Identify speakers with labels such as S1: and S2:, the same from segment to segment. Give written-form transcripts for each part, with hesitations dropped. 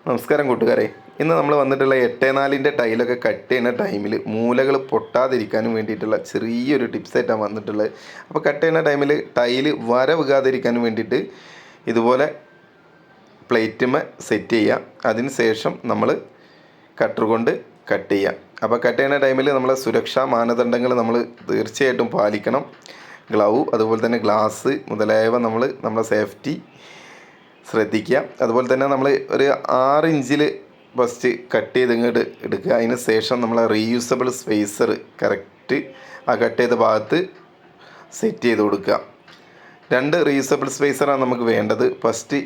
S1: നമസ്കാരം കൂട്ടുകാരെ. ഇന്ന് നമ്മൾ വന്നിട്ടുള്ള 8x4 ടൈലൊക്കെ കട്ട് ചെയ്യുന്ന ടൈമിൽ മൂലകൾ പൊട്ടാതിരിക്കാനും വേണ്ടിയിട്ടുള്ള ചെറിയൊരു ടിപ്സായിട്ടാണ് വന്നിട്ടുള്ളത്. അപ്പോൾ കട്ട് ചെയ്യുന്ന ടൈമിൽ ടൈല് വര വീകാതിരിക്കാനും വേണ്ടിയിട്ട് ഇതുപോലെ പ്ലേറ്റുമേ സെറ്റ് ചെയ്യുക. അതിന് ശേഷം നമ്മൾ കട്ടർ കൊണ്ട് കട്ട് ചെയ്യുക. അപ്പോൾ കട്ട് ചെയ്യുന്ന ടൈമിൽ നമ്മളെ സുരക്ഷാ മാനദണ്ഡങ്ങൾ നമ്മൾ തീർച്ചയായിട്ടും പാലിക്കണം. ഗ്ലൗ, അതുപോലെ തന്നെ ഗ്ലാസ് മുതലായവ നമ്മളെ സേഫ്റ്റി ശ്രദ്ധിക്കുക. അതുപോലെ തന്നെ നമ്മൾ ഒരു 6 ഇഞ്ചിൽ ഫസ്റ്റ് കട്ട് ചെയ്ത് ഇങ്ങോട്ട് എടുക്കുക. അതിന് ശേഷം നമ്മൾ റീയൂസബിൾ സ്പേസർ കറക്റ്റ് ആ കട്ട് ചെയ്ത ഭാഗത്ത് സെറ്റ് ചെയ്ത് കൊടുക്കുക. 2 റീയൂസബിൾ സ്പേസറാണ് നമുക്ക് വേണ്ടത്. ഫസ്റ്റ്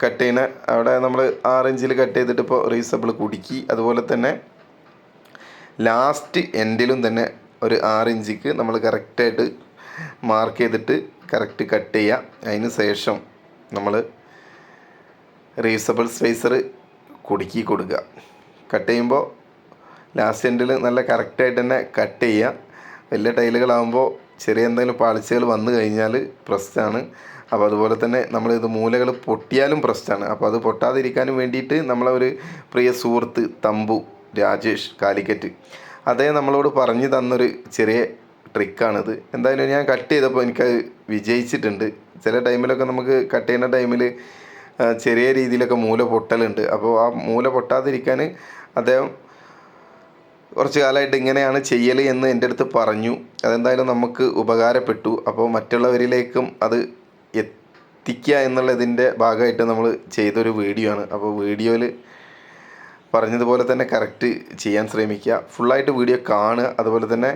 S1: കട്ട് ചെയ്യുന്ന അവിടെ നമ്മൾ 6 ഇഞ്ചിൽ കട്ട് ചെയ്തിട്ട് ഇപ്പോൾ റീയൂസബിൾ കുടുക്കി. അതുപോലെ തന്നെ ലാസ്റ്റ് എൻഡിലും തന്നെ ഒരു 6 ഇഞ്ചിക്ക് നമ്മൾ കറക്റ്റായിട്ട് മാർക്ക് ചെയ്തിട്ട് കറക്റ്റ് കട്ട് ചെയ്യുക. അതിന് ശേഷം നമ്മൾ റീയൂസബിൾ സ്പേസർ കുടുക്കി കൊടുക്കുക. കട്ട് ചെയ്യുമ്പോൾ ലാസ്റ്റ് എൻഡിൽ നല്ല കറക്റ്റായിട്ട് തന്നെ കട്ട് ചെയ്യുക. വലിയ ടൈലുകളാകുമ്പോൾ ചെറിയ എന്തെങ്കിലും പാളിച്ചകൾ വന്നു കഴിഞ്ഞാൽ പ്രശ്നമാണ്. അപ്പോൾ അതുപോലെ തന്നെ നമ്മളിത് മൂലകൾ പൊട്ടിയാലും പ്രശ്നമാണ്. അപ്പോൾ അത് പൊട്ടാതിരിക്കാനും വേണ്ടിയിട്ട് നമ്മളെ ഒരു പ്രിയ സുഹൃത്ത് തമ്പു രാജേഷ് കാലിക്കറ്റ് നമ്മളോട് പറഞ്ഞു തന്നൊരു ചെറിയ ട്രിക്കാണിത്. എന്തായാലും ഞാൻ കട്ട് ചെയ്തപ്പോൾ എനിക്കത് വിജയിച്ചിട്ടുണ്ട്. ചില ടൈമിലൊക്കെ നമുക്ക് കട്ട് ചെയ്യുന്ന ടൈമിൽ ചെറിയ രീതിയിലൊക്കെ മൂല പൊട്ടലുണ്ട്. അപ്പോൾ ആ മൂല പൊട്ടാതിരിക്കാൻ അദ്ദേഹം കുറച്ച് കാലമായിട്ട് ഇങ്ങനെയാണ് ചെയ്യൽ എന്ന് എൻ്റെ അടുത്ത് പറഞ്ഞു. അതെന്തായാലും നമുക്ക് ഉപകാരപ്പെട്ടു. അപ്പോൾ മറ്റുള്ളവരിലേക്കും അത് എത്തിക്കുക എന്നുള്ളതിൻ്റെ ഭാഗമായിട്ട് നമ്മൾ ചെയ്തൊരു വീഡിയോ ആണ്. അപ്പോൾ വീഡിയോയിൽ പറഞ്ഞതുപോലെ തന്നെ കറക്റ്റ് ചെയ്യാൻ ശ്രമിക്കുക. ഫുള്ളായിട്ട് വീഡിയോ കാണുക. അതുപോലെ തന്നെ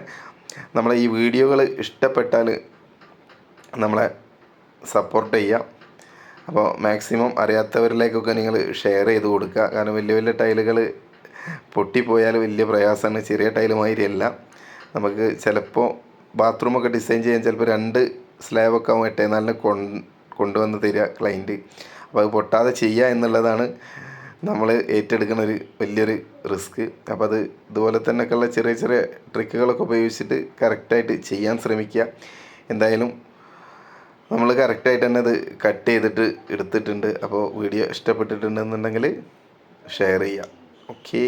S1: നമ്മളെ ഈ വീഡിയോകൾ ഇഷ്ടപ്പെട്ടാൽ നമ്മളെ സപ്പോർട്ട് ചെയ്യുക. അപ്പോൾ മാക്സിമം അറിയാത്തവരിലേക്കൊക്കെ നിങ്ങൾ ഷെയർ ചെയ്ത് കൊടുക്കുക. കാരണം വലിയ വലിയ ടൈലുകൾ പൊട്ടിപ്പോയാൽ വലിയ പ്രയാസമാണ്. ചെറിയ ടൈല് മാതിരിയല്ല. നമുക്ക് ചിലപ്പോൾ ബാത്റൂമൊക്കെ ഡിസൈൻ ചെയ്യാൻ ചിലപ്പോൾ 2 സ്ലാബൊക്കെ ആവും 8x4 കൊണ്ടുവന്ന് തരിക ക്ലൈൻറ്റ്. അപ്പോൾ അത് പൊട്ടാതെ ചെയ്യുക എന്നുള്ളതാണ് നമ്മൾ ഏറ്റെടുക്കുന്ന ഒരു വലിയൊരു റിസ്ക്. അപ്പോൾ അത് ഇതുപോലെ തന്നെയൊക്കെയുള്ള ചെറിയ ചെറിയ ട്രിക്കുകളൊക്കെ ഉപയോഗിച്ചിട്ട് കറക്റ്റായിട്ട് ചെയ്യാൻ ശ്രമിക്കുക. എന്തായാലും നമ്മൾ കറക്റ്റായിട്ട് തന്നെ അത് കട്ട് ചെയ്തിട്ട് എടുത്തിട്ടുണ്ട്. അപ്പോൾ വീഡിയോ ഇഷ്ടപ്പെട്ടിട്ടുണ്ടെന്നുണ്ടെങ്കിൽ ഷെയർ ചെയ്യാം. ഓക്കേ.